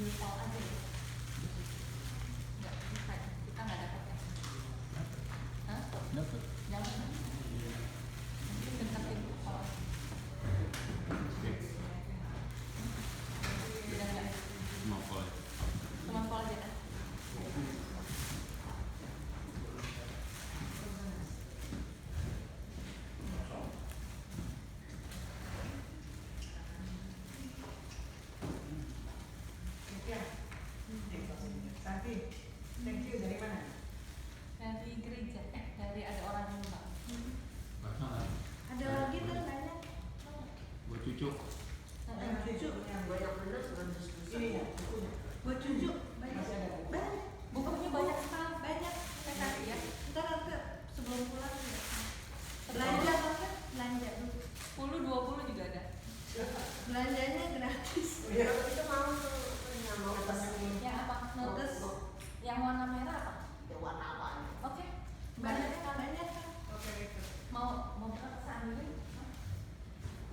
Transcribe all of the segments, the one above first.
ambil Paul aja ya? Nggak bisa, kita nggak dapat ya? Hah? Dapat. Jangan. Mungkin deketin Paul. Udah nggak? Cuma Paul. Cuma Paul aja kan? Thank you, dari mana? Dari gereja, dari ada orang rumah. Ada lagi tuh banyak. Buat cucu. Cucu yang banyak bener dengan diskusi. Ini ya, bukunya. buat cucu banyak. Masih ada buku. Banyak. Bukunya banyak sekali. Banyak. Saya kasih ya. Ntar aku sebelum pulang ya. Belanja apa? Belanja dulu. 10-20 juga ada. Belanjanya gratis. Ya, kita mau tuh yang mau pesan Yang apa? Notes. Yang warna merah apa? yang warna apa? Oke. Banyak sekali. Banyak kan? Oke, itu. Mau pesan dulu?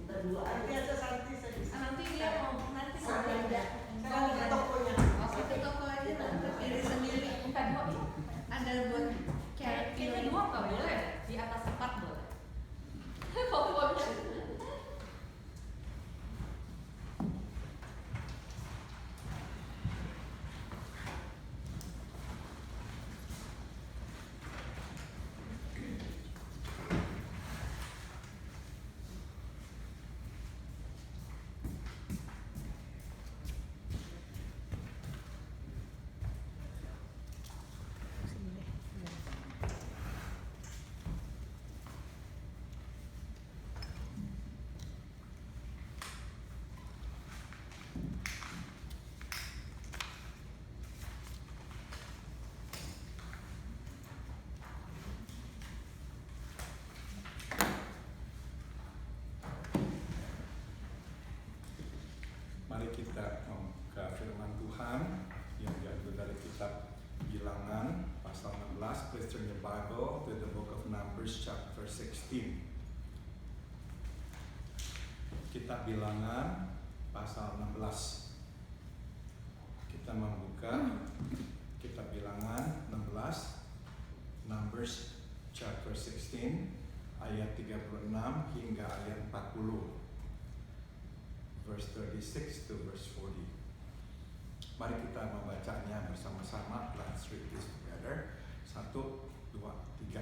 Kita dua aja ada Santi saya. Nanti dia mau nanti mau Saya belanja. mau ke tokonya. Masuk ke toko aja nanti pilih sendiri. Minta dua ya? Ada buat Kayaknya dua nggak boleh. Di atas 4 boleh. Pokoknya. Mari kita membuka firman Tuhan yang diambil dari kitab Bilangan pasal 16. Please turn your Bible to the book of Numbers chapter 16. Kitab Bilangan pasal 16. Kita membuka kitab Bilangan 16, Numbers chapter 16 ayat 36 hingga ayat 40. Verse 36 to verse 40. Mari kita membacanya bersama-sama. Let's read this together. 1, 2, 3.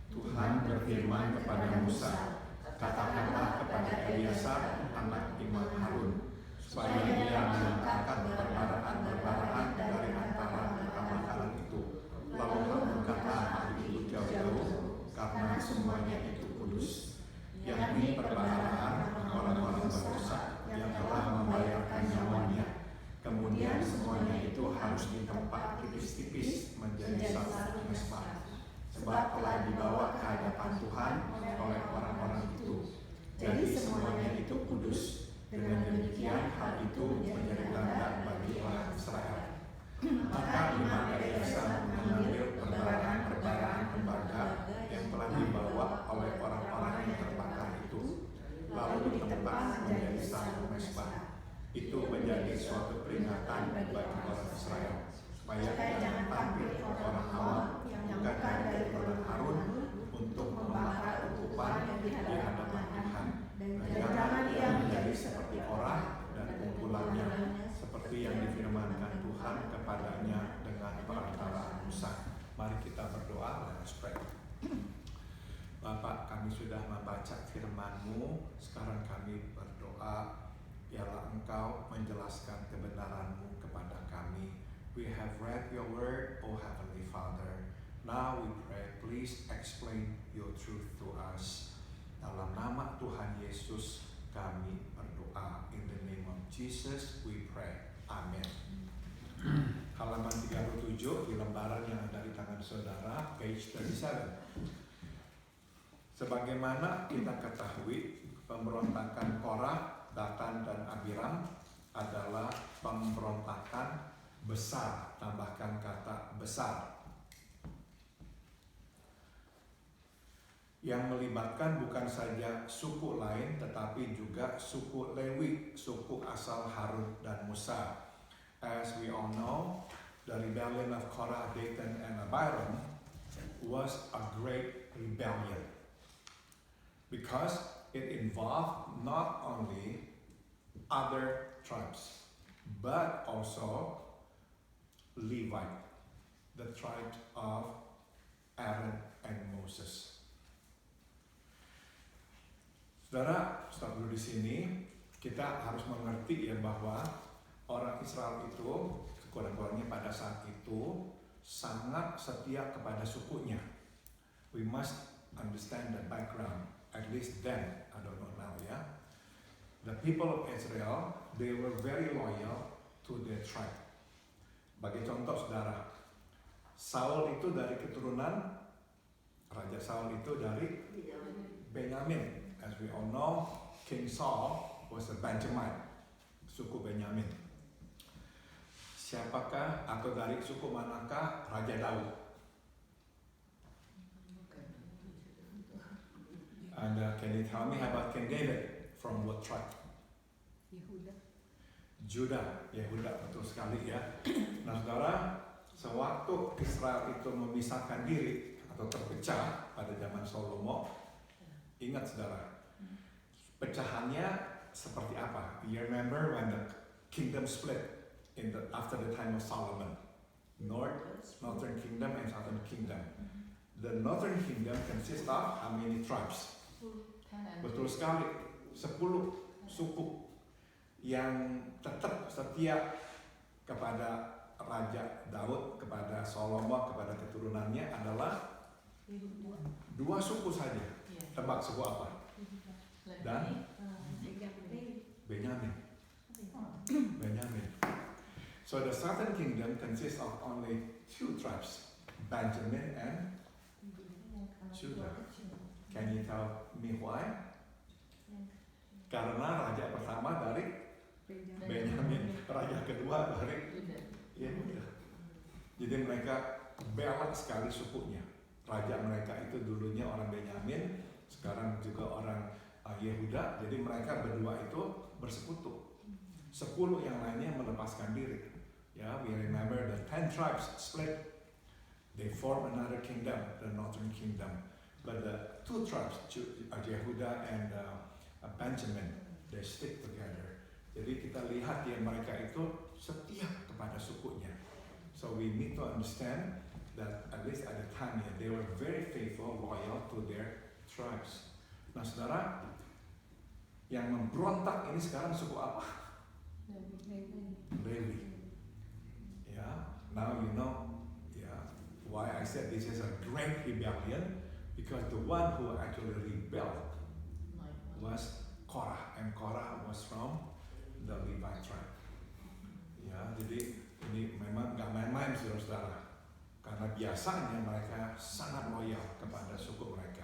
Tuhan berfirman kepada Musa, katakanlah kepada Eliasar anak Imam Harun, supaya dia mengangkat perbaraan-perbaraan dari antara perkamaran itu. Lalu mengangkatlah hal itu jauh-jauh, karena semuanya itu kudus, yakni perbaraan orang-orang berdosa yang telah membayarkan nyawanya. Kemudian semuanya itu harus ditempa tipis-tipis menjadi satu mesbah, sebab telah dibawa ke hadapan Tuhan oleh orang-orang itu. Jadi semuanya itu kudus. Dengan demikian hal itu menjadi tanda bagi orang Israel. Maka Imam Eliasar mengambil perbaraan-perbaraan tembaga yang telah dibawa oleh orang-orang yang terbakar itu, lalu ditempa menjadi satu mesbah. Itu menjadi suatu peringatan bagi orang Israel, supaya jangan tampil orang awam yang bukan dari keturunan Harun untuk membakar ukupan di hadapan Tuhan. Dan jangan ia menjadi seperti Korah dan kumpulannya, seperti yang difirmankan Tuhan kepadanya dengan perantara Musa. Mari kita berdoa. Let's pray. Bapak, kami sudah membaca firman-Mu. Sekarang kami berdoa, biarlah Engkau menjelaskan kebenaran-Mu kepada kami. We have read your word, O Heavenly Father. Now we pray, please explain your truth to us. Dalam nama Tuhan Yesus kami berdoa. In the name of Jesus we pray. Amin. Halaman 37 di lembaran yang ada di tangan saudara, page 37. Sebagaimana kita ketahui, pemberontakan Korah, Datan dan Abiram adalah pemberontakan besar, tambahkan kata besar, yang melibatkan bukan saja suku lain tetapi juga suku Lewi, suku asal Harun dan Musa. as we all know, the rebellion of Korah, Dathan, and Abiram was a great rebellion because it involved not only other tribes but also Levite, the tribe of Aaron and Moses. Saudara, stop dulu di sini. Kita harus mengerti ya bahwa orang Israel itu sekurang-kurangnya pada saat itu sangat setia kepada sukunya. We must understand the background, at least then, I don't know now ya. The people of Israel, they were very loyal to their tribe. Bagi contoh saudara, Saul itu dari keturunan, Raja Saul itu dari Benyamin. As we all know, King Saul was a Benjamite, suku Benyamin. Siapakah atau dari suku manakah Raja Daud? And can you tell me about King David? From what tribe? Yehuda. Judah, Yehuda, betul sekali ya. Nah saudara, sewaktu Israel itu memisahkan diri atau terpecah pada zaman Salomo, ingat saudara, pecahannya seperti apa? You remember when the kingdom split after the time of Solomon? Northern kingdom and southern kingdom. The northern kingdom consists of how many tribes? 10. Betul sekali, 10 suku yang tetap setia kepada Raja Daud, kepada Salomo, kepada keturunannya adalah 2 suku saja. Tebak suku apa? Dan Benyamin. Benyamin. So the southern kingdom consists of only 2 tribes, Benjamin and Judah. Can you tell me why? Karena raja pertama dari Benyamin, raja kedua dari Yehuda. Jadi mereka bela sekali sukunya. Raja mereka itu dulunya orang Benyamin, sekarang juga orang Yehuda. Jadi mereka berdua itu bersekutu. 10 yang lainnya melepaskan diri. Ya, we remember the 10 tribes split. They form another kingdom, the northern kingdom. But the 2 tribes, Yehuda and Benjamin, they stick together. Jadi kita lihat ya mereka itu setia kepada sukunya. So we need to understand that at least at the time ya, they were very faithful, loyal to their tribes. Nah saudara, yang memberontak ini sekarang suku apa? Lewi. Ya, now you know ya why I said this is a great rebellion, because the one who actually rebelled was Korah, and Korah was from the Levite tribe. Ya, jadi ini memang nggak main-main saudara-saudara, karena biasanya mereka sangat loyal kepada suku mereka.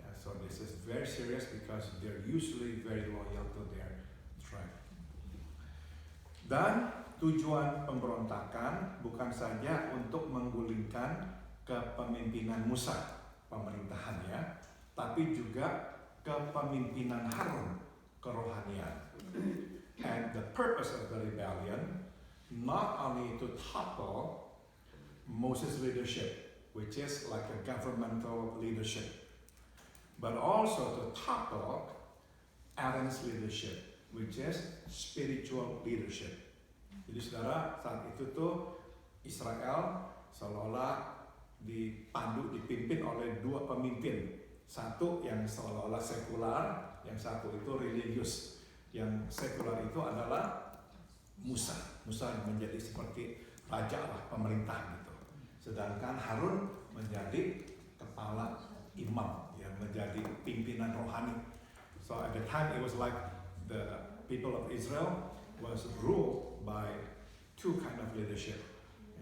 Ya, so this is very serious because they're usually very loyal to their tribe. Dan tujuan pemberontakan bukan saja untuk menggulingkan kepemimpinan Musa, pemerintahannya, tapi juga kepemimpinan Harun, kerohanian. And the purpose of the rebellion not only to topple Moses' leadership, which is like a governmental leadership, but also to topple Aaron's leadership, which is spiritual leadership. Jadi saudara, saat itu tuh Israel seolah-olah dipimpin oleh 2 pemimpin. Satu yang seolah-olah sekular, yang satu itu religius. Yang sekular itu adalah Musa. Musa menjadi seperti raja lah, pemerintah gitu. Sedangkan Harun menjadi kepala imam, yang menjadi pimpinan rohani. So at the time it was like the people of Israel was ruled by 2 kind of leadership.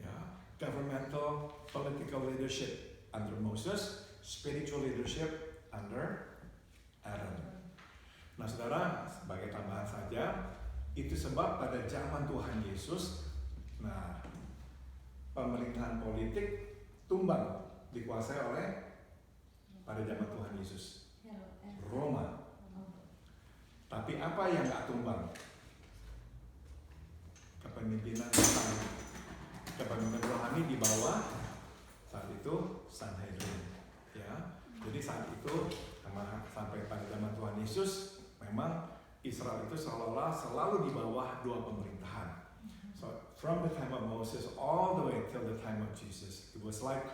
Yeah. Governmental, political leadership under Moses, spiritual leadership under Aaron. Nah saudara, sebagai tambahan saja, itu sebab pada zaman Tuhan Yesus, nah pemerintahan politik tumbang, dikuasai oleh pada zaman Tuhan Yesus Roma. Tapi apa yang nggak tumbang? kepemimpinan rohani di bawah saat itu Sanhedrin. Ya, jadi saat itu sampai pada zaman Tuhan Yesus memang Israel itu seolah-olah selalu di bawah dua pemerintahan. So from the time of Moses all the way till the time of Jesus, it was like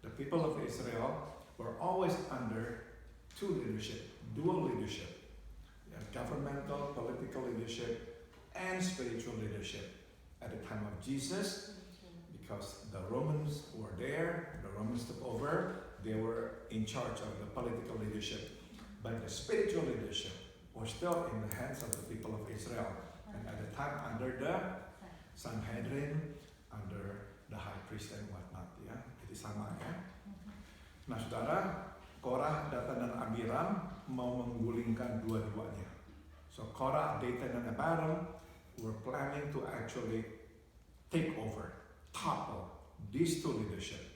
the people of Israel were always under two leadership, dual leadership, governmental, political leadership, and spiritual leadership. At the time of Jesus, because the Romans were there, the Romans took over, they were in charge of the political leadership. But the spiritual leadership was still in the hands of the people of Israel. And at the time under the Sanhedrin, under the high priest and whatnot, ya. Jadi sama ya. Nah saudara, Korah, Datan dan Abiram mau menggulingkan dua-duanya. So Korah, Datan dan Abiram were planning to actually take over, topple these two leadership.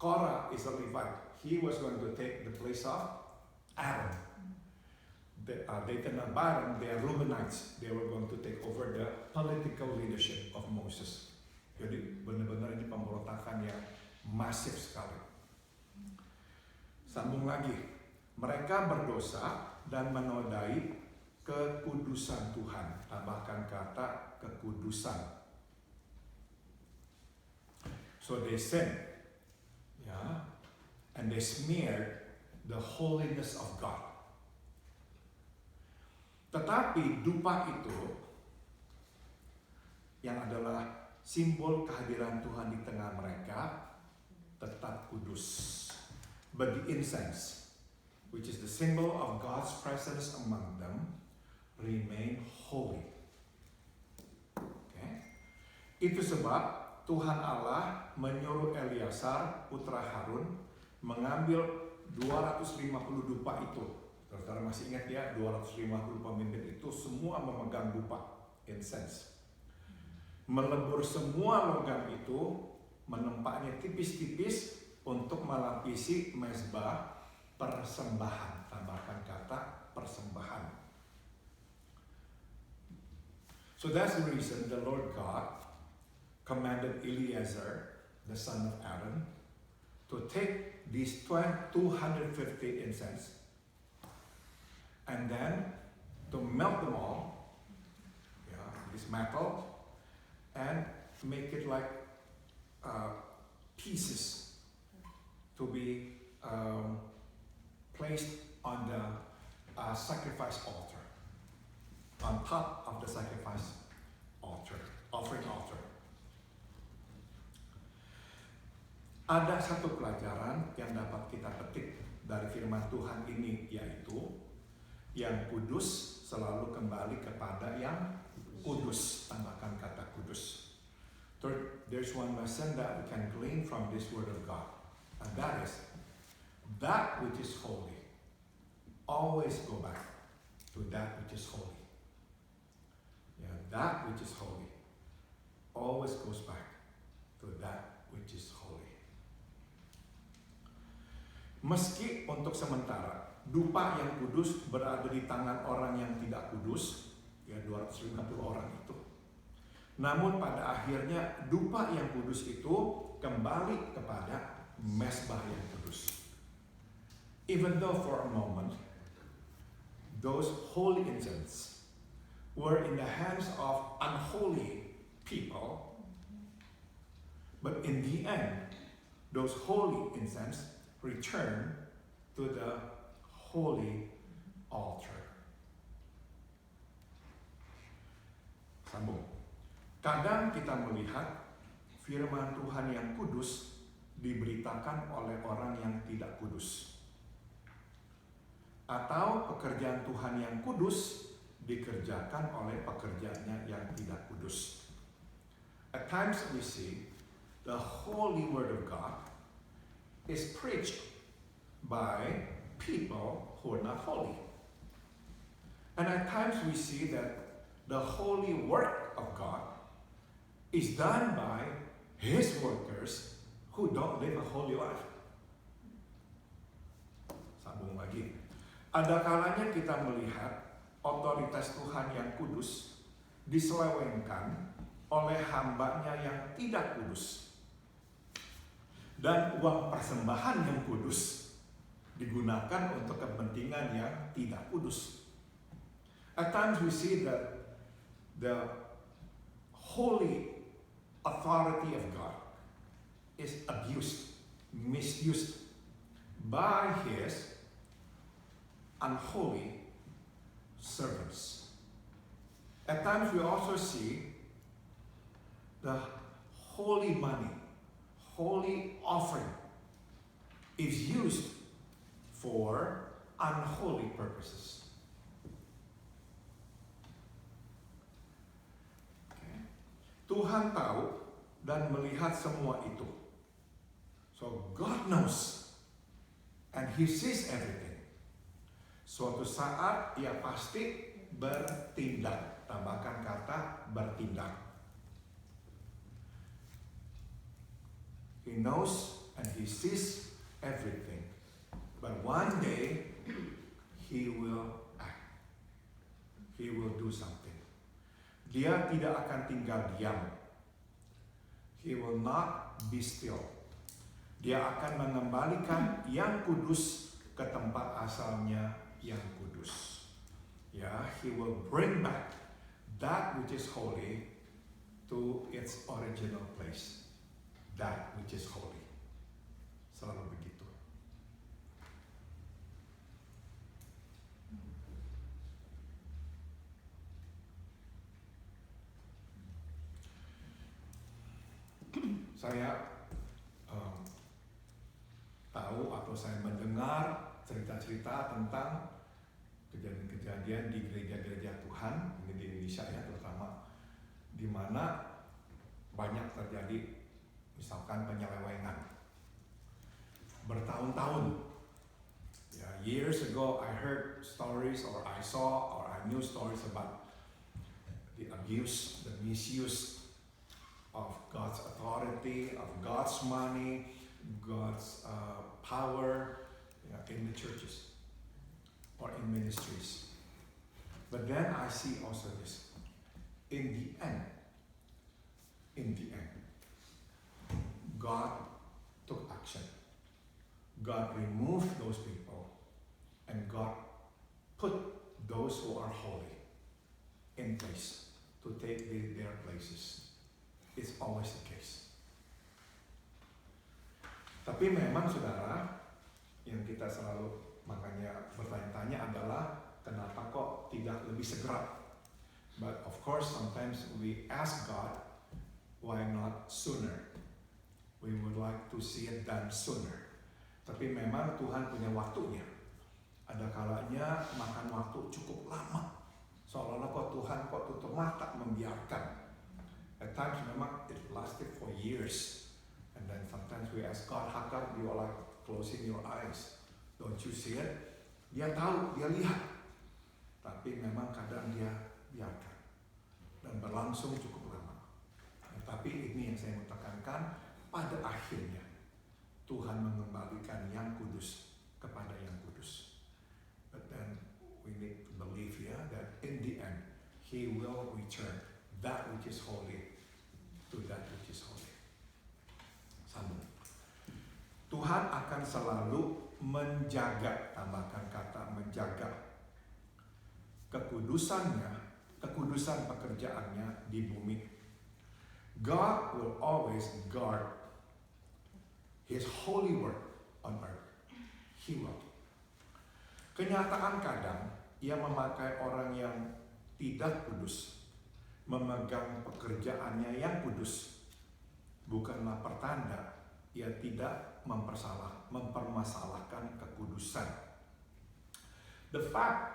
Korah is a Levite. He was going to take the place of Aaron. Datan and Abiram, they are Reubenites. They were going to take over the political leadership of Moses. Jadi benar-benar ini pemberontakan yang masif sekali. Sambung lagi. Mereka berdosa dan menodai kekudusan Tuhan. Tambahkan kata kekudusan. So they sin, and they smeared the holiness of God. Tetapi dupa itu yang adalah simbol kehadiran Tuhan di tengah mereka tetap kudus. But the incense, which is the symbol of God's presence among them, remain holy. Okay? Itu sebab Tuhan Allah menyuruh Eleazar putra Harun mengambil 250 dupa itu. Saudara masih ingat ya, 250 pemimpin itu semua memegang dupa, incense. Melebur semua logam itu, menempatnya tipis-tipis untuk melapisi mezbah persembahan. Tambahkan kata persembahan. So that's the reason the Lord God commanded Eleazar, the son of Aaron, to take these 250 incense and then to melt them all, this metal, and make it like pieces to be placed on the sacrifice altar, on top of the sacrifice altar, offering altar. Ada satu pelajaran yang dapat kita petik dari firman Tuhan ini, yaitu yang kudus selalu kembali kepada yang kudus. Tambahkan kata kudus. Third, there's one lesson that we can glean from this word of God, and that is that which is holy. Always go back to that which is holy. That which is holy always goes back to that which is holy. Meski untuk sementara dupa yang kudus berada di tangan orang yang tidak kudus, 250 orang itu. Namun pada akhirnya dupa yang kudus itu kembali kepada mezbah yang kudus. Even though for a moment those holy incense were in the hands of unholy people, but in the end those holy incense return to the holy altar. Sambung. Kadang kita melihat firman Tuhan yang kudus diberitakan oleh orang yang tidak kudus. Atau pekerjaan Tuhan yang kudus dikerjakan oleh pekerjaannya yang tidak kudus. At times we see the holy word of God is preached by people who are not holy. And at times we see that the holy work of God is done by His workers who don't live a holy life. Sambung lagi. Ada kalanya kita melihat otoritas Tuhan yang kudus diselewengkan oleh hambanya yang tidak kudus. Dan uang persembahan yang kudus digunakan untuk kepentingan yang tidak kudus. At times we see that the holy authority of God is abused, misused by His unholy servants. At times we also see the holy money, holy offering is used for unholy purposes. Okay. Tuhan tahu dan melihat semua itu. So God knows and He sees everything. Suatu saat Ia pasti bertindak. Tambahkan kata bertindak. He knows and He sees everything. But one day, He will act. He will do something. Dia tidak akan tinggal diam. He will not be still. Dia akan mengembalikan yang kudus ke tempat asalnya yang kudus. Ya, He will bring back that which is holy to its original place. That which is holy. Selalu begitu. Saya tahu atau saya mendengar cerita-cerita tentang kejadian-kejadian di gereja-gereja Tuhan, ini di Indonesia ya terutama, di mana banyak terjadi misalkan penyelewengan bertahun-tahun. Years ago I heard stories or I saw or I knew stories about the abuse, the misuse of God's authority, of God's money, God's power in the churches or in ministries. But then I see also this. In the end, God took action. God removed those people and God put those who are holy in place to take their places. It's always the case. Tapi memang saudara, yang kita selalu makanya bertanya-tanya adalah kenapa kok tidak lebih segera? But of course sometimes we ask God, why not sooner? We would like to see it done sooner. Tapi memang Tuhan punya waktunya. Ada kalanya makan waktu cukup lama. Seolah-olah kok Tuhan kok tutup mata membiarkan. At times memang it lasted for years. And then sometimes we ask God, how come you are like closing your eyes? Don't you see it? Dia tahu, dia lihat. Tapi memang kadang dia biarkan. Dan berlangsung cukup lama. Tapi ini yang saya mau tekankan, pada akhirnya Tuhan mengembalikan yang kudus kepada yang kudus. But then we need to believe that in the end He will return that which is holy to that which is holy. Sambung. Tuhan akan selalu menjaga, tambahkan kata menjaga, kekudusannya, kekudusan pekerjaannya di bumi. God will always guard His holy work on earth. He will. Kenyataan kadang ia memakai orang yang tidak kudus memegang pekerjaannya yang kudus, bukanlah pertanda ia tidak mempermasalahkan kekudusan. The fact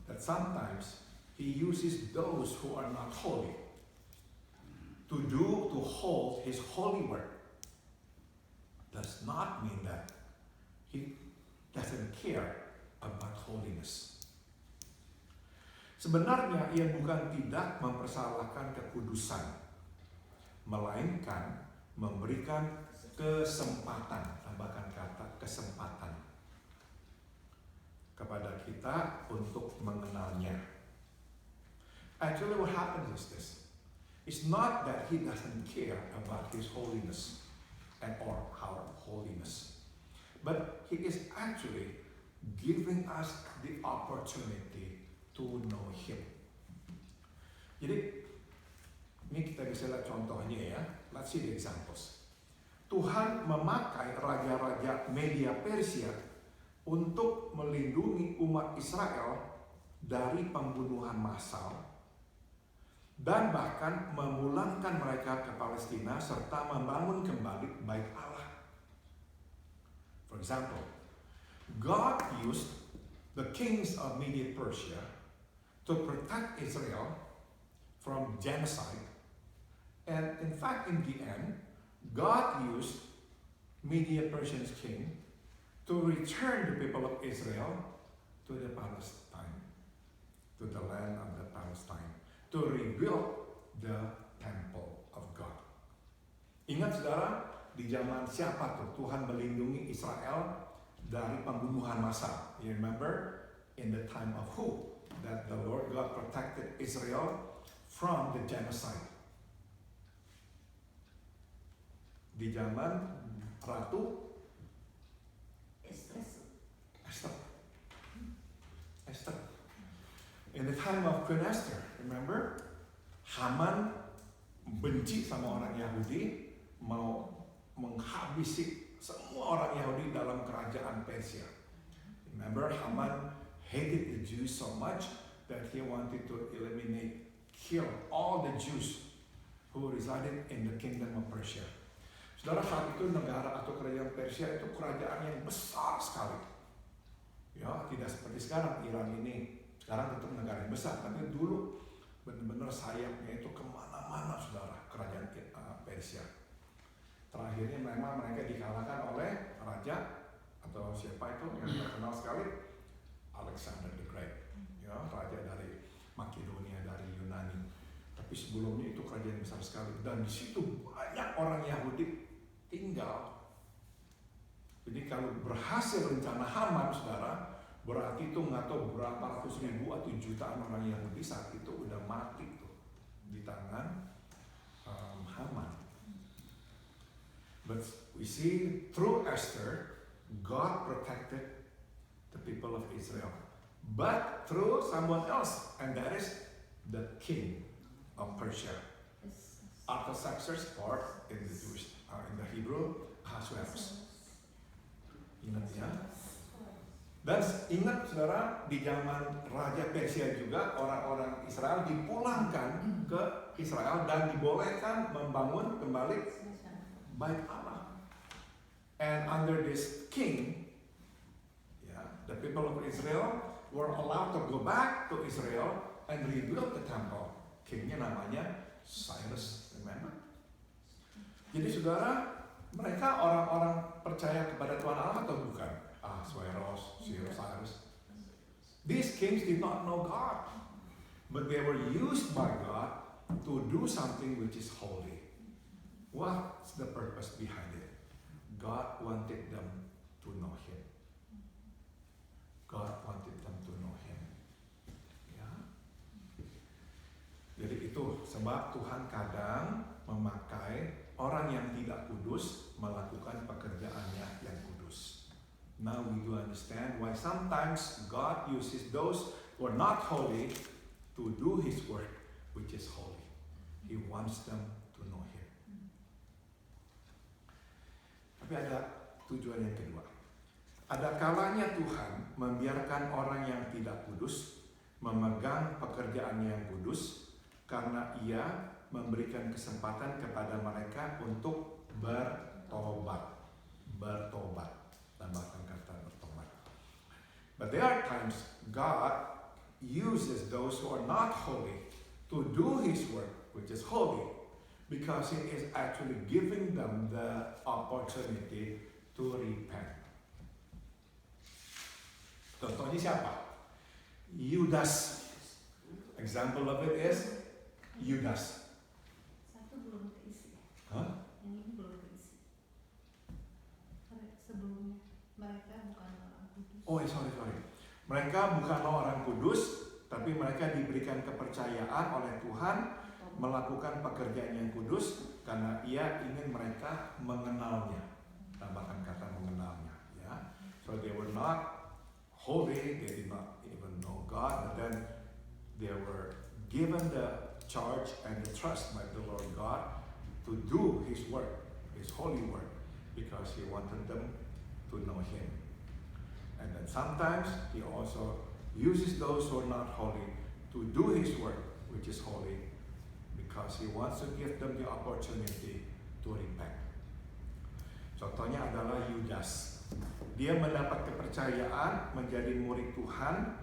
that sometimes He uses those who are not holy to hold His holy work does not mean that He doesn't care about holiness. Sebenarnya ia bukan tidak mempersalahkan kekudusan, melainkan memberikan kesempatan, tambahkan kata kesempatan, kepada kita untuk mengenalnya. Actually what happens is this. It's not that He doesn't care about His holiness and or our holiness, but He is actually giving us the opportunity to know Him. Jadi, ini kita bisa lihat contohnya ya. Let's see the examples. Tuhan memakai raja-raja Media Persia untuk melindungi umat Israel dari pembunuhan massal dan bahkan memulangkan mereka ke Palestina serta membangun kembali bait Allah. For example, God used the kings of Media Persia to protect Israel from genocide, and in fact, in the end, God used Media Persian's king to return the people of Israel to the Palestine, to the land of the Palestine, to rebuild the temple of God. Ingat saudara, di zaman siapa tuh Tuhan melindungi Israel dari pembunuhan massal? You remember? In the time of who? That the Lord God protected Israel from the genocide. Di zaman Ratu Esther. In the time of Queen Esther, remember? Haman benci sama orang Yahudi, mau menghabisi semua orang Yahudi dalam kerajaan Persia. Remember, Haman hated the Jews so much that he wanted to kill all the Jews who resided in the kingdom of Persia. Saudara, saat itu negara atau kerajaan Persia itu kerajaan yang besar sekali. Ya, tidak seperti sekarang Iran ini. Sekarang tetap negara yang besar, tapi dulu benar-benar sayapnya itu kemana-mana, saudara, kerajaan Persia. Terakhirnya memang mereka dikalahkan oleh raja atau siapa itu yang terkenal sekali, Alexander the Great, ya, raja dari Makedonia, dari Yunani. Tapi sebelumnya itu kerajaan besar sekali, dan di situ banyak orang Yahudi tinggal. Jadi kalau berhasil rencana Haman, saudara, berarti itu nggak tahu berapa ratus ribu atau jutaan orang Yahudi saat itu udah mati tuh di tangan Haman. But we see through Esther, God protected the people of Israel. But through someone else, and that is the king of Persia. Artaxerxes, or in the Jewish, in the Hebrew, Ahasuerus. Ingat ya? Dan ingat saudara, di zaman Raja Persia juga orang-orang Israel dipulangkan ke Israel dan dibolehkan membangun kembali bait Allah. And under this king, the people of Israel were allowed to go back to Israel and rebuild the temple. Kingnya namanya Cyrus, remember? Jadi saudara, mereka orang-orang percaya kepada Tuhan Allah atau bukan? Ahasuerus, Cyrus. These kings did not know God, but they were used by God to do something which is holy. What's the purpose behind it? God wanted them to know Him. God wanted them to know Him. Ya. Jadi itu sebab Tuhan kadang memakai orang yang tidak kudus melakukan pekerjaannya yang kudus. Now we do understand why sometimes God uses those who are not holy to do His work, which is holy. He wants them to know Him. Tapi ada tujuan yang kedua. Ada kalanya Tuhan membiarkan orang yang tidak kudus memegang pekerjaannya yang kudus karena Ia memberikan kesempatan kepada mereka untuk bertobat. Tambahkan kata bertobat. But there are times God uses those who are not holy to do His work, which is holy, because He is actually giving them the opportunity to repent. Contohnya siapa? Yudas. Example of it is Yudas. Satu belum keisi. Hah? Yang ini belum keisi. Sebelumnya mereka bukan orang kudus. Oh, sorry. Mereka bukan orang kudus, tapi mereka diberikan kepercayaan oleh Tuhan melakukan pekerjaan yang kudus karena ia ingin mereka mengenalnya. Tambahkan kata mengenalnya, ya. So they were not holy, they did not even know God, but then they were given the charge and the trust by the Lord God to do His work, His holy work, because He wanted them to know Him. And then sometimes He also uses those who are not holy to do His work, which is holy, because He wants to give them the opportunity to repent. Contohnya adalah Yudas. Dia mendapat kepercayaan menjadi murid Tuhan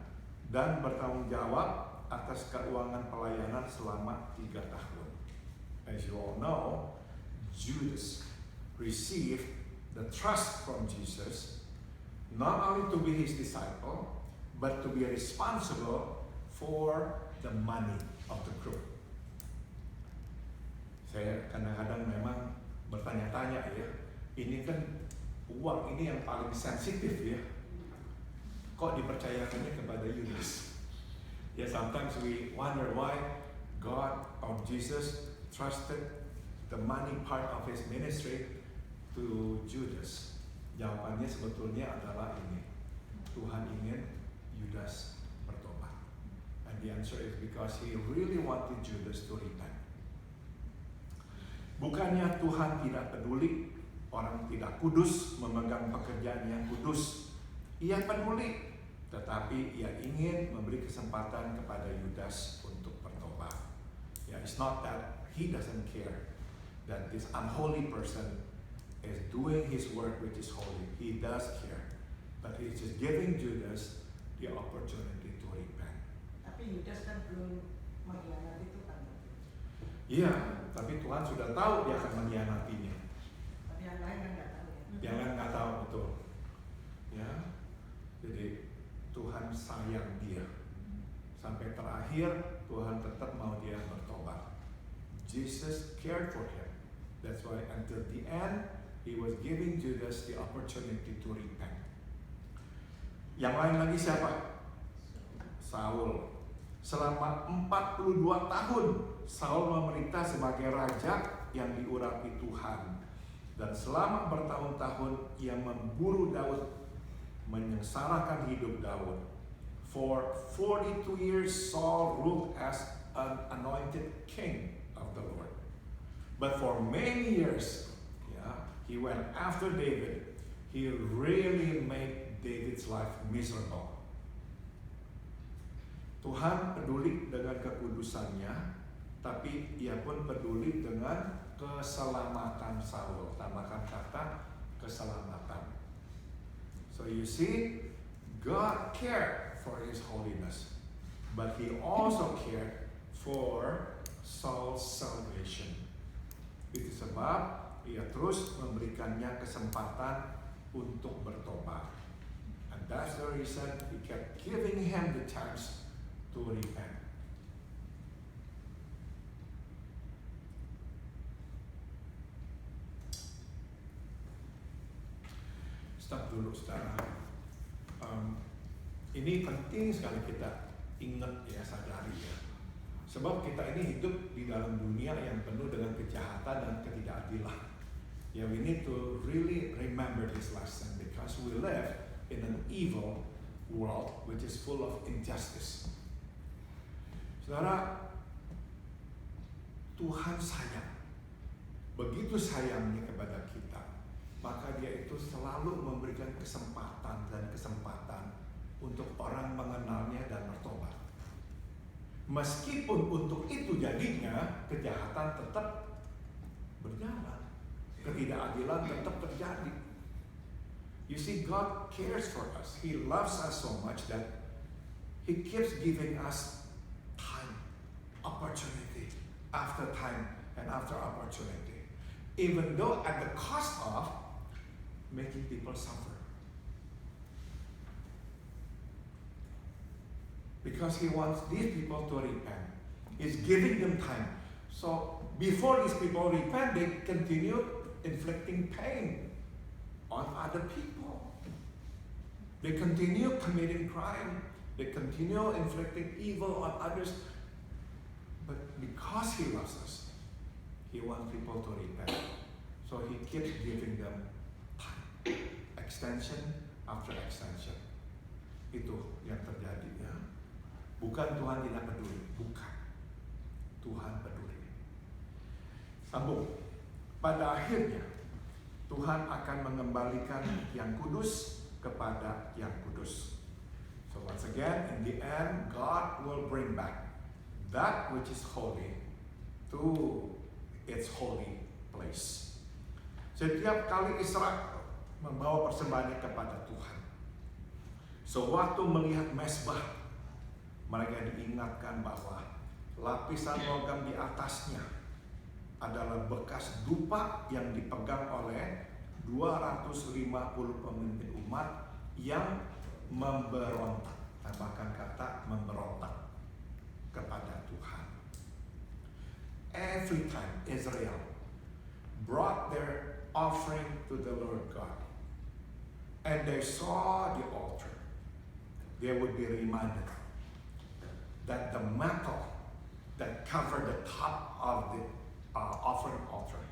dan bertanggung jawab atas keuangan pelayanan selama 3 tahun. As you all know, Judas received the trust from Jesus not only to be His disciple, but to be responsible for the money of the group. Saya kadang-kadang memang bertanya-tanya ya, ini kan uang ini yang paling sensitif ya, kok dipercayakannya kepada Yudas? Yeah, sometimes we wonder why God or Jesus trusted the money part of His ministry to Judas. Jawabannya sebetulnya adalah ini, Tuhan ingin Yudas bertobat. And the answer is because He really wanted Judas to repent. Bukannya Tuhan tidak peduli orang tidak kudus memegang pekerjaan yang kudus. Ia peduli, tetapi Ia ingin memberi kesempatan kepada Yudas untuk bertobat. Yeah, it's not that He doesn't care that this unholy person is doing his work which is holy. He does care, but He's just giving Judas the opportunity to repent. Tapi Yudas kan belum mengkhianati Tuhan. Iya, tapi Tuhan sudah tahu dia akan mengkhianatinya. Tapi yang lain kan nggak tahu ya. Yang lain nggak tahu betul. Ya, jadi Tuhan sayang dia. Sampai terakhir Tuhan tetap mau dia bertobat. Jesus cared for him. That's why until the end He was giving Judas the opportunity to repent. Yang lain lagi siapa? Saul. Selama 42 tahun Saul memerintah sebagai raja yang diurapi Tuhan. Dan selama bertahun-tahun ia memburu Daud, menyengsarakan hidup Daud. For 42 years Saul ruled as an anointed king of the Lord. But for many years, he went after David. He really made David's life miserable. Tuhan peduli dengan kekudusannya, tapi Ia pun peduli dengan keselamatan Saul. Tambahkan kata keselamatan. So you see, God cared for His holiness, but He also cared for Saul's salvation. Itu sebab Ia terus memberikannya kesempatan untuk bertobat. And that's the reason He kept giving him the chance to repent. Stop dulu saudara. Ini penting sekali kita ingat ya, sadari ya. Sebab kita ini hidup di dalam dunia yang penuh dengan kejahatan dan ketidakadilan. Yeah, we need to really remember this lesson because we live in an evil world which is full of injustice. Saudara, Tuhan sayang, begitu sayangnya kepada kita, maka Dia itu selalu memberikan kesempatan dan kesempatan untuk orang mengenalnya dan bertobat. Meskipun untuk itu jadinya kejahatan tetap berjalan, ketidakadilan tetap terjadi. You see, God cares for us. He loves us so much that He keeps giving us time, opportunity, after time and after opportunity. Even though at the cost of making people suffer. Because He wants these people to repent. He's giving them time. So before these people repent, they continue inflicting pain on other people. They continue committing crime. They continue inflicting evil on others. But But because He loves us, He wants people to repent. So He keeps giving them time. Extension after extension. Itu yang terjadi ya. Bukan Tuhan tidak peduli. Bukan. Tuhan peduli. Sambung. Pada akhirnya, Tuhan akan mengembalikan yang kudus kepada yang kudus. So once again, in the end, God will bring back that which is holy to its holy place. Setiap kali Israel membawa persembahannya kepada Tuhan, sewaktu melihat mezbah, mereka diingatkan bahwa lapisan logam di atasnya adalah bekas dupa yang dipegang oleh 250 pemimpin umat yang memberontak, tambahkan kata memberontak kepada Tuhan. Every time Israel brought their offering to the Lord God and they saw the altar, they would be reminded that the metal that covered the top of the offering altar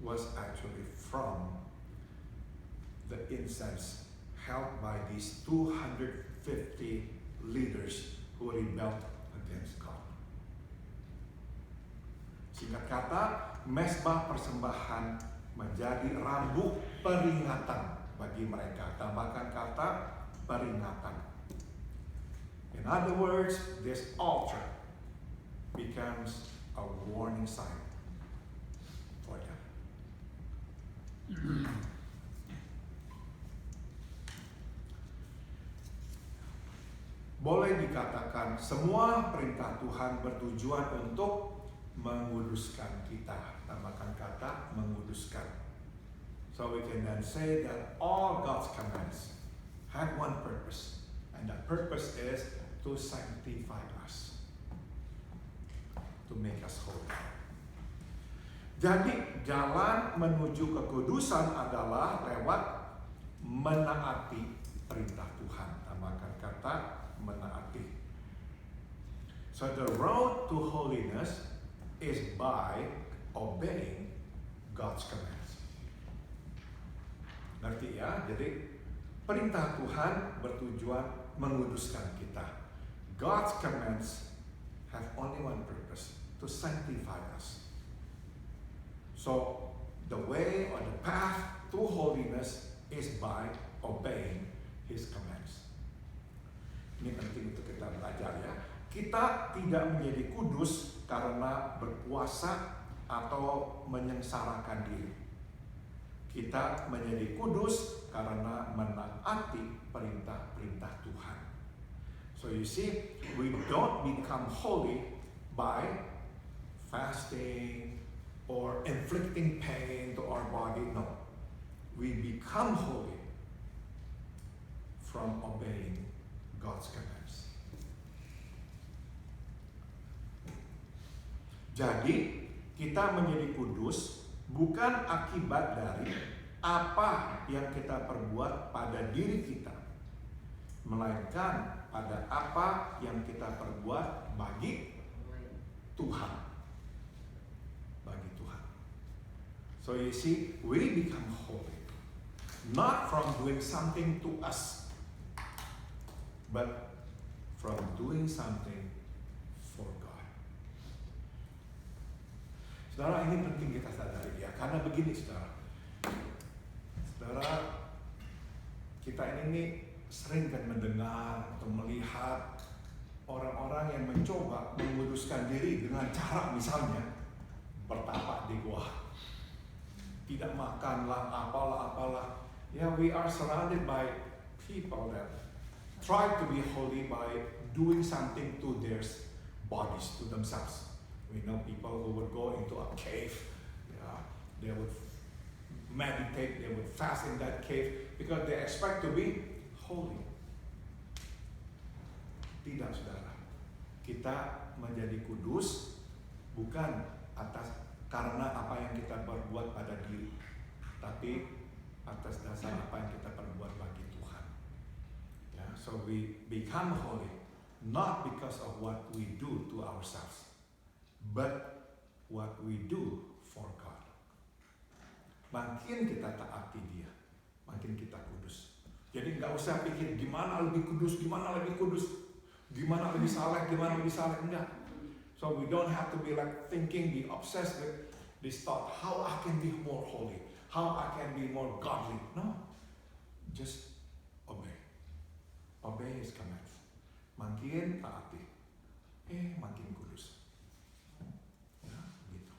was actually from the incense held by these 250 leaders who rebelled against God. Singkat kata, mezbah persembahan menjadi rambut peringatan bagi mereka. Tambahkan kata peringatan. In other words, this altar becomes a warning sign for them. Boleh dikatakan semua perintah Tuhan bertujuan untuk menguduskan kita. Tambahkan kata menguduskan. So we can then say that all God's commands have one purpose, and that purpose is to sanctify us, to make us holy. Jadi jalan menuju kekudusan adalah lewat menaati perintah Tuhan. Tambahkan kata menaati. So the road to holiness is by obeying God's commands. Ngerti ya? Jadi perintah Tuhan bertujuan menguduskan kita. God's commands have only one purpose, to sanctify us. So the way or the path to holiness is by obeying His commands. Ini penting untuk kita belajar ya. Kita tidak menjadi kudus karena berpuasa atau menyengsarakan diri. Kita menjadi kudus karena menaati perintah-perintah Tuhan. So you see, we don't become holy by fasting or inflicting pain to our body. No. We become holy from obeying God's commands. Jadi, kita menjadi kudus bukan akibat dari apa yang kita perbuat pada diri kita, melainkan pada apa yang kita perbuat bagi Tuhan. Bagi Tuhan. So you see, we become holy not from doing something to us, but from doing something for God. Saudara, ini penting kita sadari ya, karena begini saudara. Saudara, kita ini sering kan mendengar atau melihat orang-orang yang mencoba menguduskan diri dengan cara misalnya bertapa di gua, tidak makanlah, apalah. Yeah, we are surrounded by people that try to be holy by doing something to their bodies, to themselves. We know people who would go into a cave. Yeah, they would meditate, they would fast in that cave because they expect to be holy. Tidak, saudara. Kita menjadi kudus bukan karena apa yang kita perbuat pada diri, tapi atas dasar apa yang kita perbuat bagi Tuhan. Yeah, so we become holy not because of what we do to ourselves, but what we do for God. Makin kita taati Dia, makin kita kudus. Jadi nggak usah pikir gimana lebih kudus, gimana lebih kudus, gimana lebih saleh, enggak. So we don't have to be like thinking, be obsessed with this thought, how I can be more holy, how I can be more godly. No, just obey. Obey His commands. Makin taati, makin kudus. Ya, gitu.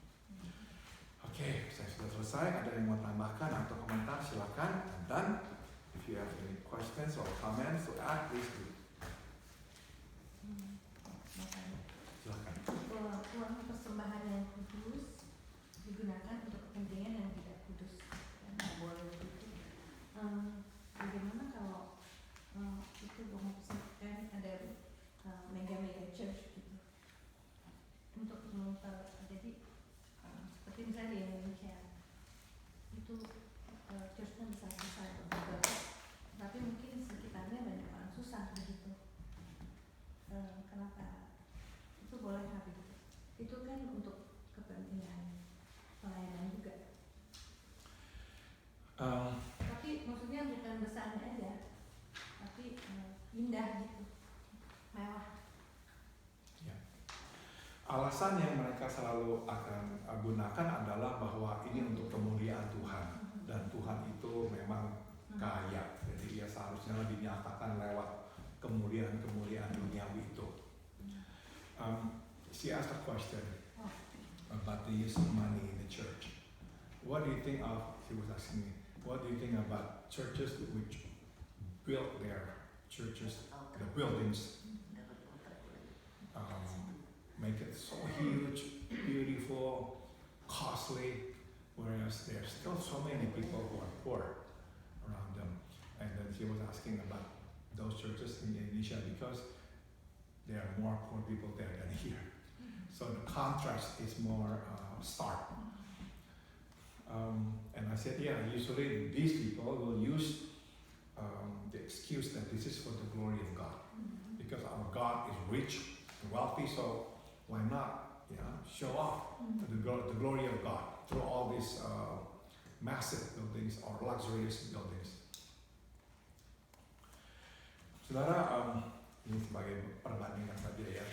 Oke, saya sudah selesai. Ada yang mau tambahkan atau komentar? Silakan. Dan if you have any questions or comments to add, please do. Silakan. Uang persembahan yang kudus digunakan untuk kepentingan yang tidak kudus. Nggak boleh begitu. Bagaimana kalau itu uang persembahan ada mega church gitu untuk jadi seperti misalnya di Indonesia itu churchnya besar-besar tapi mungkin sekitarnya banyak orang susah begitu. Kenapa itu boleh begitu? Itu kan untuk kepentingan pelayanan juga. Tapi maksudnya bukan besarnya aja, tapi indah gitu, mewah. Ya. Alasan yang mereka selalu akan gunakan adalah bahwa ini untuk kemuliaan Tuhan, dan Tuhan itu memang kaya, jadi Dia seharusnya dinyatakan lewat kemuliaan-kemuliaan duniawi itu. She asked a question about the use of money in the church. What do you think of? She was asking me, what do you think about churches which build their churches, the buildings, make it so huge, beautiful, costly, whereas there's still so many people who are poor around them. And then she was asking about those churches in Indonesia because there are more poor people there than here. So the contrast is more stark. And I said, yeah, usually these people will use the excuse that this is for the glory of God. Because our God is rich and wealthy, so why not show off the glory of God through all these massive buildings or luxurious buildings. Saudara, ini sebagai perbandingan saja ya.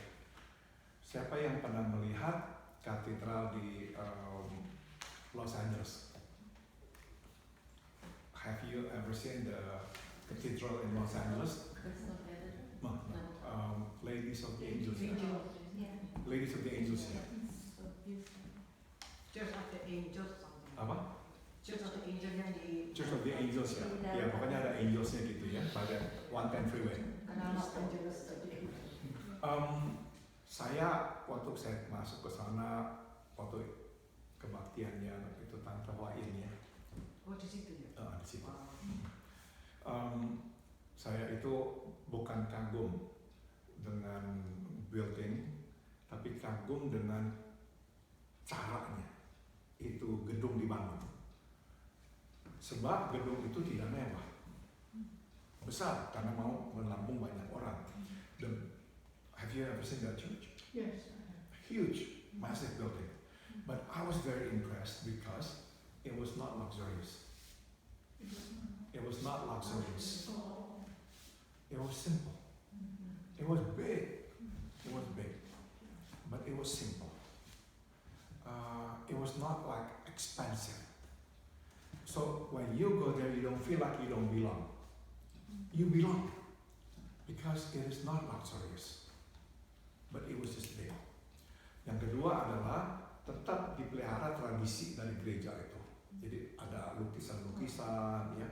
Siapa yang pernah melihat katedral di Los Angeles? Have you ever seen the cathedral in Los Angeles? No. Ladies of the Angels. Ladies of the Angels. Church of the Angels something. Apa? Church of the Angels yang di Church of the Angels ya. Ya pokoknya ada angelsnya gitu ya pada 110 Freeway. Kenal Los Angeles tadi. Saya waktu saya masuk ke sana waktu kebaktiannya itu Tante Wain ya. Oh di situ ya. Di situ. Saya itu bukan kagum dengan building, tapi kagum dengan caranya itu gedung dibangun. Sebab gedung itu tidak mewah, besar karena mau menampung banyak orang. Have you ever seen that church? Yes. Huge, massive building. But I was very impressed because it was not luxurious. It was not luxurious. It was simple. It was big. It was big. But it was simple. It was not like expensive. So when you go there, you don't feel like you don't belong. You belong. Because it is not luxurious. But it was just big. Yang kedua adalah tetap dipelihara tradisi dari gereja itu. Jadi ada lukisan-lukisan ya.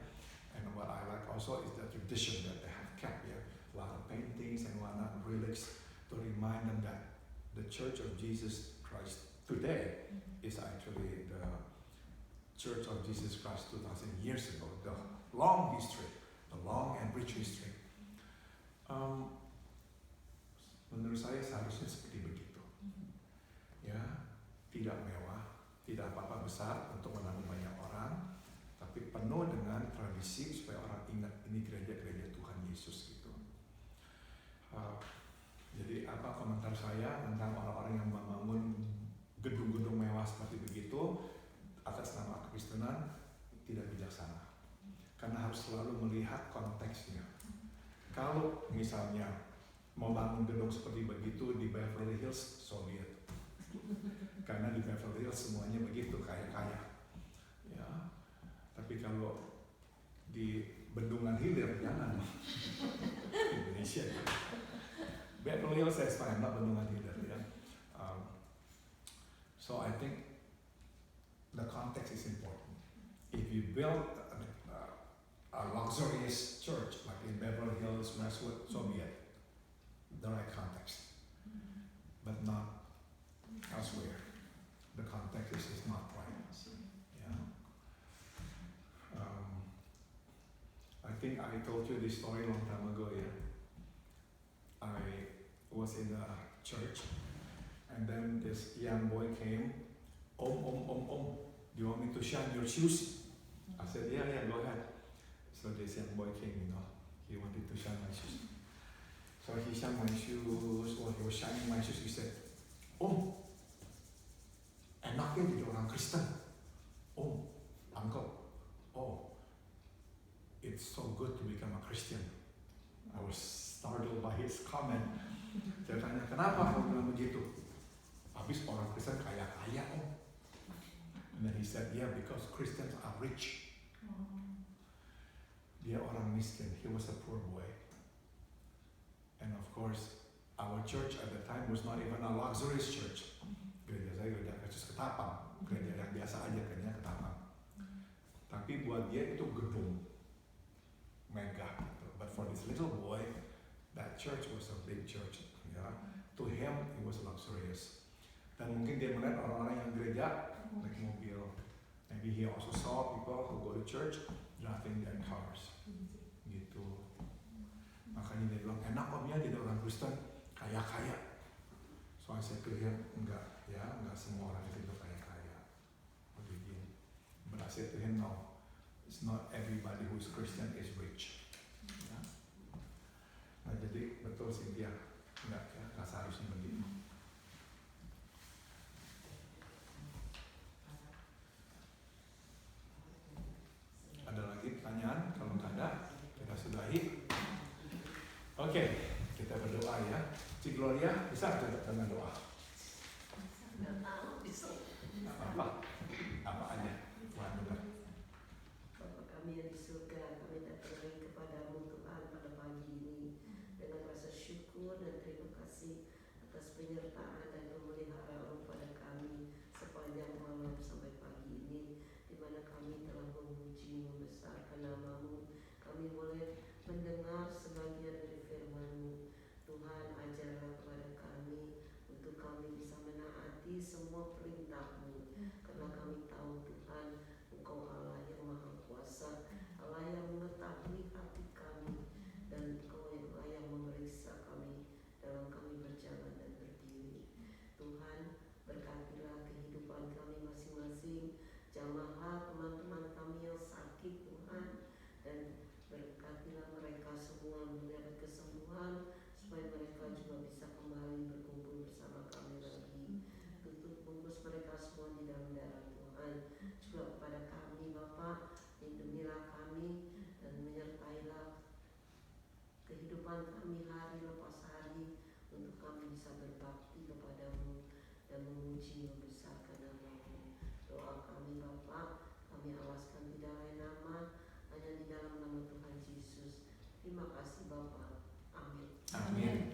And what I like also is the tradition that they have kept ya. A lot of paintings and whatnot, relics to remind them that the Church of Jesus Christ today is actually the Church of Jesus Christ 2,000 years ago. The long history, the long and rich history. Menurut saya seharusnya seperti begitu. Ya, tidak mewah, tidak apa-apa besar untuk menampung banyak orang, tapi penuh dengan tradisi supaya orang ingat ini gereja-gereja Tuhan Yesus gitu. Jadi apa komentar saya tentang orang-orang yang membangun gedung-gedung mewah seperti begitu atas nama Kekristenan tidak bijaksana. Karena harus selalu melihat konteksnya. Kalau misalnya mau bangun gedung seperti begitu di Beverly Hills, Soviet. Karena di Beverly Hills semuanya begitu, kaya-kaya. Ya. Tapi kalau di Bendungan Hilir jangan. Indonesia. Beverly Hills is fine, not Bendungan Hilir. Ya. So I think the context is important. If you build a luxurious church like in Beverly Hills, Westwood, Soviet, the right context, but not elsewhere. The context is not right. Yeah. I think I told you this story a long time ago. Yeah. I was in a church, and then this young boy came. Om. Do you want me to shine your shoes? I said, yeah, go ahead. So this young boy came, he wanted to shine my shoes. So he shined my shoes, while he was shining my shoes, he said, Om, enaknya jadi orang Kristen. Om, uncle, oh, it's so good to become a Christian. I was startled by his comment. Saya tanya, kenapa kamu bilang begitu? Habis orang Kristen kaya-kaya, Om. And then he said, yeah, because Christians are rich. Dia orang miskin. He was a poor boy. And of course, our church at the time was not even a luxurious church. Gereja saya gereja Kristus Ketapang. Gereja yang biasa aja, gereja Ketapang. Tapi buat dia itu gedung mega. But for this little boy, that church was a big church. Ya. To him, it was luxurious. Dan mungkin dia melihat orang-orang yang gereja naik mobil. Maybe he also saw people who go to church driving their cars. Gitu. Makanya dia bilang, enak Om ya jadi orang Kristen, kaya-kaya. So I said to him, enggak semua orang itu kaya-kaya. Begini. But I said to him, no, it's not everybody who is Christian is rich. Ya. Nah jadi betul sih dia, enggak seharusnya begitu. Ada lagi pertanyaan? Kalau nggak ada, kita sudahi. Oke, kita berdoa ya. Cik Gloria, bisa tutup dengan doa? Nggak tahu bisa. Apa aja? Tuhan dengar. Bapa kami yang di surga, kami datang lagi kepadamu Tuhan pada pagi ini dengan rasa syukur dan terima kasih atas penyertaan dan pemeliharaan pada kami sepanjang malam sampai pagi ini, di mana kami telah memuji membesarkan nama-Mu. Kami boleh mendengar sebagian dari firman-Mu. Tuhan, ajarlah kepada kami untuk kami bisa menaati semua perintah-Mu, karena kami tahu Tuhan, Engkau Allah yang Maha Kuasa, Allah yang mengetahui hati kami, dan Engkau Allah yang memeriksa kami dalam kami berjalan dan berdiri. Tuhan, berkatilah kehidupan kami masing-masing, jamahlah teman-teman kami yang sakit Tuhan, dan berkatilah mereka semua mendapat kesembuhan, supaya mereka juga bisa kembali berkumpul bersama kami lagi. Tutup bungkus mereka semua di dalam darah Tuhan. Juga kepada kami Bapa, lindungilah kami dan menyertailah kehidupan kami hari lepas hari, untuk kami bisa berbakti kepadamu dan memuji membesarkan nama-Mu. Doa kami Bapa, kami alaskan tidak lain nama, hanya di dalam nama Tuhan Yesus. Terima kasih Bapa. Amin. Amin.